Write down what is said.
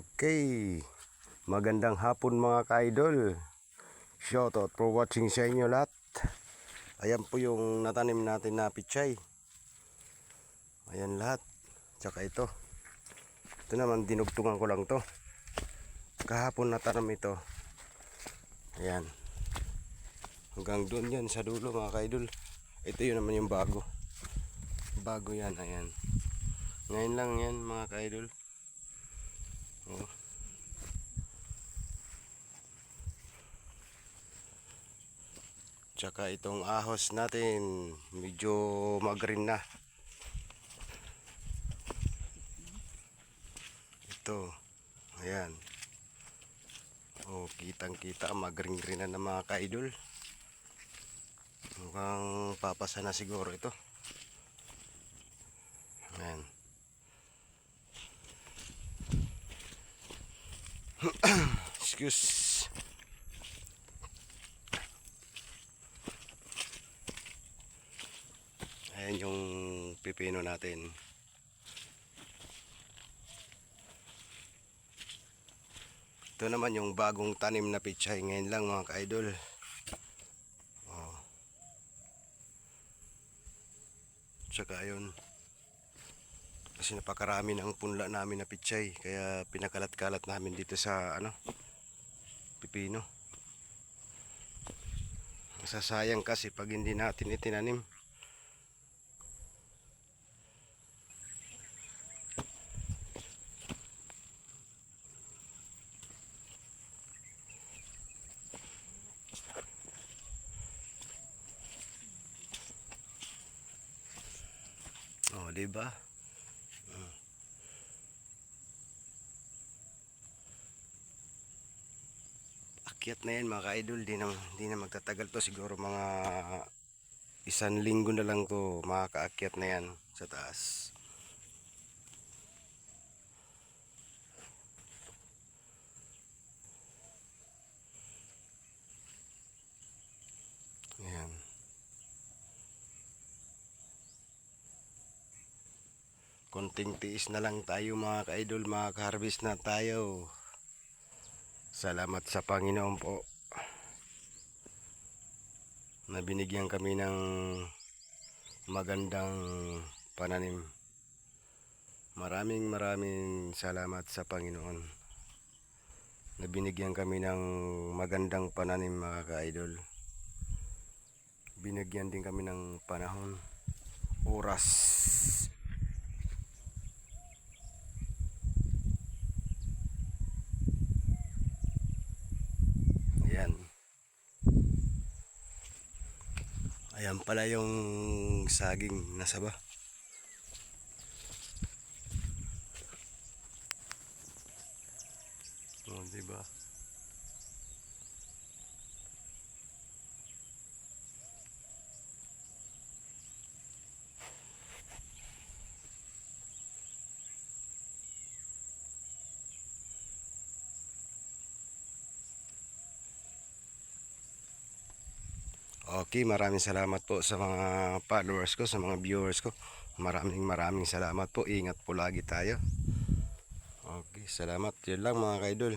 Okay, magandang hapon mga ka-idol. Shoutout for watching sa inyo lahat. Ayan po yung natanim natin na pichay. Ayan lahat. Tsaka ito. Ito naman dinugtungan ko lang to. Kahapon natanam ito. Ayan. Hanggang doon yan sa dulo mga ka-idol. Ito yun naman yung bago. Bago yan, ayan. Ngayon lang yan mga ka-idol. Oh. Tsaka itong ahos natin medyo mag-green na. Ito. Ayan. Oh, kitang-kita mag-green na ng mga ka-idol. Mukhang papasa na siguro ito. Ayan. Excuse. Ayan yung pipino natin. Ito naman yung bagong tanim na pichay ngayon lang mga ka-idol. Oh. Tsaka ayun. Kasi napakarami ng punla namin na pichay. Kaya pinakalat-kalat namin dito sa pipino. Masasayang kasi pag hindi natin itinanim. Oh, diba? Akyat na yan mga ka-idol. Di na magtatagal to. Siguro mga 1 linggo na lang to. Makakaakyat na yan sa taas. Ayan. Konting tiis na lang tayo mga ka-idol. Makaka-harvest na tayo. Salamat sa Panginoon po na binigyan kami ng magandang pananim. Maraming salamat sa Panginoon na binigyan kami ng magandang pananim mga ka-idol. Binigyan din kami ng panahon, oras. Ayan. Ayan pala yung saging nasa ba. Oh, diba? Okay, maraming salamat po sa mga followers ko, sa mga viewers ko. Maraming salamat po. Ingat po lagi tayo. Okay, salamat. Yun lang mga ka-idol.